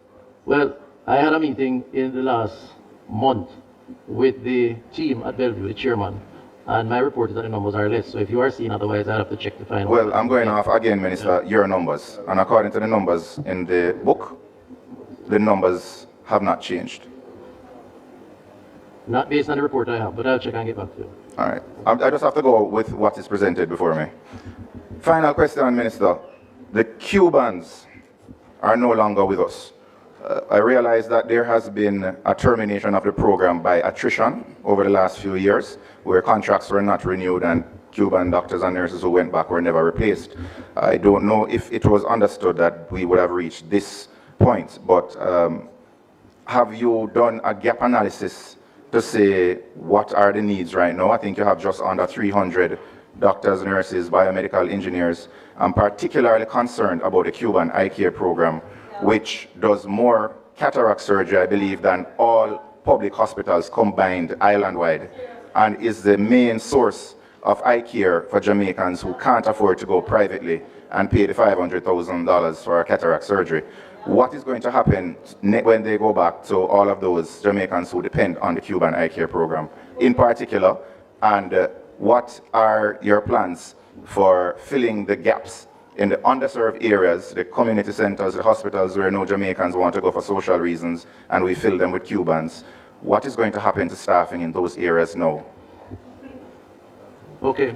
Well, I had a meeting in the last month with the team at Bellevue, the chairman, and my report is that the numbers are less. So if you are seeing otherwise, I have to check to find out. Well, I'm going off again, Minister, your numbers. And according to the numbers in the book, the numbers have not changed. Not based on the report I have, but I'll check and get back to you. All right. I just have to go with what is presented before me. Final question, Minister. The Cubans are no longer with us. I realize that there has been a termination of the program by attrition over the last few years, where contracts were not renewed and Cuban doctors and nurses who went back were never replaced. I don't know if it was understood that we would have reached this point, but have you done a gap analysis to say what are the needs right now? I think you have just under 300 doctors, nurses, biomedical engineers. I'm particularly concerned about the Cuban eye care program, which does more cataract surgery, I believe, than all public hospitals combined island-wide, and is the main source of eye care for Jamaicans who can't afford to go privately and pay the $500,000 for cataract surgery. What is going to happen when they go back to all of those Jamaicans who depend on the Cuban eye care program in particular, and what are your plans for filling the gaps in the underserved areas, the community centers, the hospitals where no Jamaicans want to go for social reasons, and we fill them with Cubans? What is going to happen to staffing in those areas now? Okay,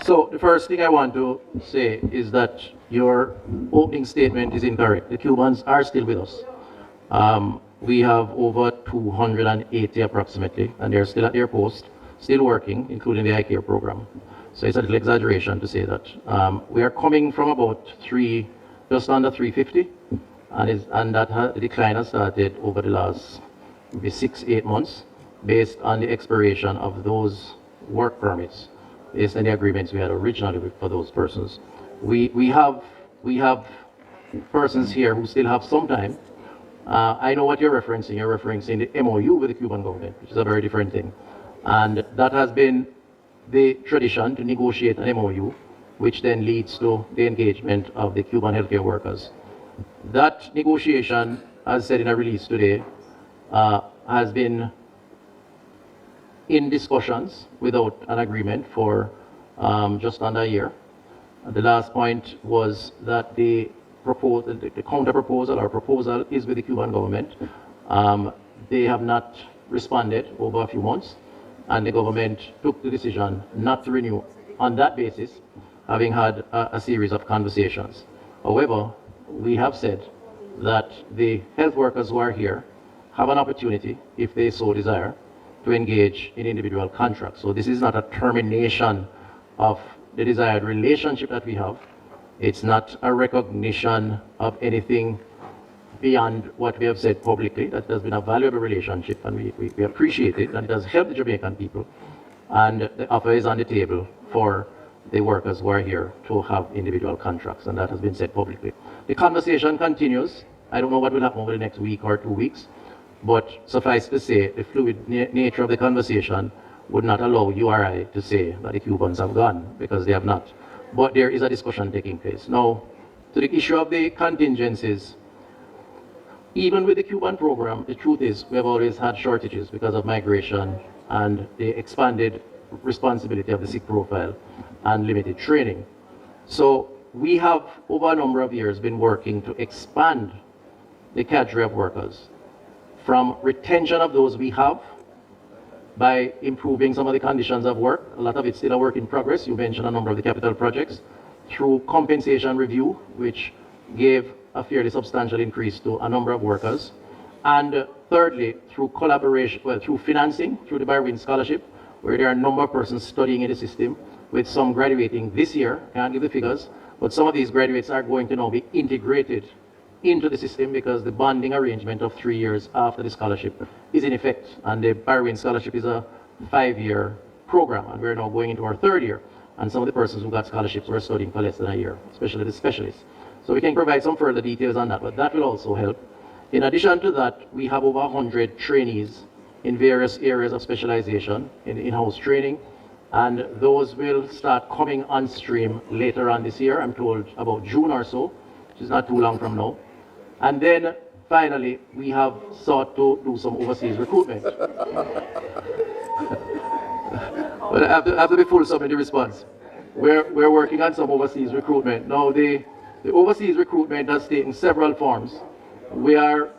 so the first thing I want to say is that your opening statement is incorrect. The Cubans are still with us. We have over 280 approximately, and they're still at their post, still working, including the eye care program. So it's a little exaggeration to say that. We are coming from about just under 350, and that decline has started over the last maybe 6-8 months, based on the expiration of those work permits, based on the agreements we had originally for those persons. We have persons here who still have some time. I know what you're referencing. You're referencing the MOU with the Cuban government, which is a very different thing. And that has been the tradition to negotiate an MOU, which then leads to the engagement of the Cuban healthcare workers. That negotiation, as said in a release today, has been in discussions without an agreement for just under a year. The last point was that the counter proposal or proposal is with the Cuban government. They have not responded over a few months, and the government took the decision not to renew on that basis, having had a series of conversations. However, we have said that the health workers who are here have an opportunity, if they so desire, to engage in individual contracts. So this is not a termination of the desired relationship that we have. It's not a recognition of anything beyond what we have said publicly. That has been a valuable relationship, and we appreciate it, and it has helped the Jamaican people. And the offer is on the table for the workers who are here to have individual contracts, and that has been said publicly. The conversation continues. I don't know what will happen over the next week or 2 weeks, but suffice to say, the fluid nature of the conversation would not allow you or I to say that the Cubans have gone, because they have not. But there is a discussion taking place. Now, to the issue of the contingencies, even with the Cuban program, the truth is we have always had shortages because of migration and the expanded responsibility of the sick profile and limited training. So we have, over a number of years, been working to expand the cadre of workers, from retention of those we have by improving some of the conditions of work. A lot of it's still a work in progress. You mentioned a number of the capital projects, through compensation review, which gave a fairly substantial increase to a number of workers. And thirdly, through collaboration, well, through financing, through the Barwin Scholarship, where there are a number of persons studying in the system, with some graduating this year. Can't give the figures, but some of these graduates are going to now be integrated into the system, because the bonding arrangement of 3 years after the scholarship is in effect. And the Barwin Scholarship is a 5-year program, and we're now going into our 3rd year. And some of the persons who got scholarships were studying for less than a year, especially the specialists. So we can provide some further details on that, but that will also help. In addition to that, we have over 100 trainees in various areas of specialization in in-house training, and those will start coming on stream later on this year. I'm told about June or so, which is not too long from now. And then finally, we have sought to do some overseas recruitment. But I have to be fulsome in the response. We're working on some overseas recruitment. Now, the overseas recruitment has taken several forms. We are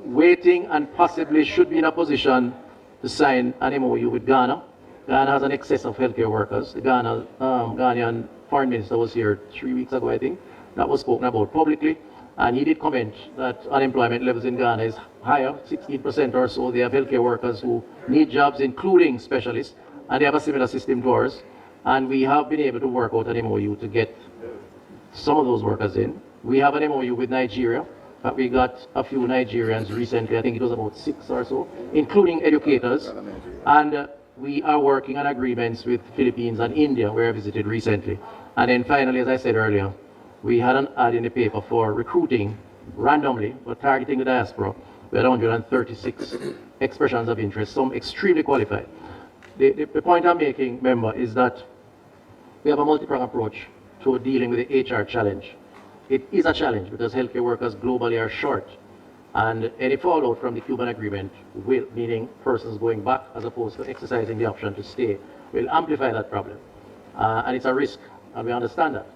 waiting and possibly should be in a position to sign an MOU with Ghana. Ghana has an excess of healthcare workers. The Ghanaian foreign minister was here 3 weeks ago, I think. That was spoken about publicly. And he did comment that unemployment levels in Ghana is higher, 16% or so. They have healthcare workers who need jobs, including specialists, and they have a similar system to ours. And we have been able to work out an MOU to get some of those workers in. We have an MOU with Nigeria, but we got a few Nigerians recently. I think it was about 6 or so, including educators. And we are working on agreements with Philippines and India, where I visited recently. And then finally, as I said earlier, we had an ad in the paper for recruiting randomly, but targeting the diaspora. We had 136 expressions of interest, some extremely qualified. The point I'm making, member, is that we have a multi-pronged approach to dealing with the HR challenge. It is a challenge because healthcare workers globally are short, and any fallout from the Cuban agreement, meaning persons going back as opposed to exercising the option to stay, will amplify that problem. And it's a risk, and we understand that,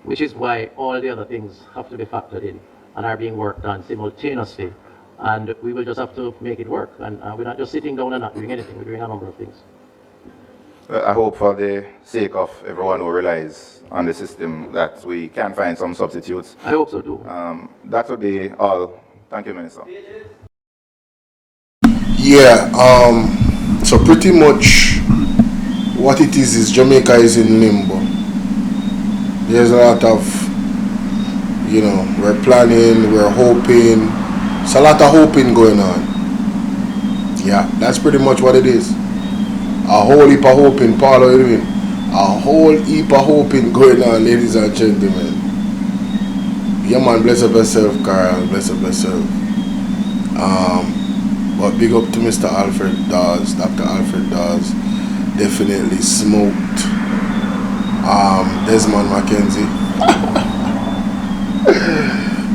which is why all the other things have to be factored in and are being worked on simultaneously. And we will just have to make it work. And we're not just sitting down and not doing anything, we're doing a number of things. I hope for the sake of everyone who relies on the system that we can find some substitutes. I hope so too. That would be all. Thank you, Minister. Yeah, so pretty much what it is Jamaica is in limbo. There's a lot of, we're planning, we're hoping. It's a lot of hoping going on. Yeah, that's pretty much what it is. A whole heap of hoping, Paulo, you know what I mean? A whole heap of hoping going on, ladies and gentlemen. Yeah, man, bless up yourself, Carl. Bless up yourself. But big up to Mr. Alfred Dawes, Dr. Alfred Dawes. Definitely smoked. Desmond McKenzie.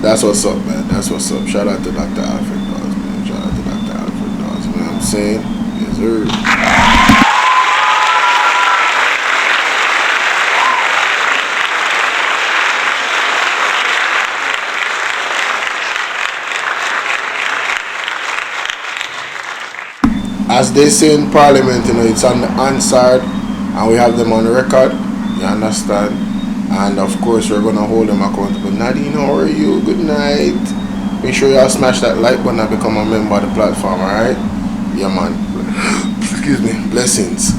That's what's up, man. That's what's up. Shout out to Dr. Alfred Dawes, man. Shout out to Dr. Alfred Dawes. You know what I'm saying? Yes, sir. as they say in Parliament, you know, it's on the answered, and we have them on record. You understand? And of course, we're gonna hold them accountable. Nadine, how are you? Good night. Make sure y'all smash that like button and become a member of the platform. All right? Yeah, man. Excuse me. Blessings.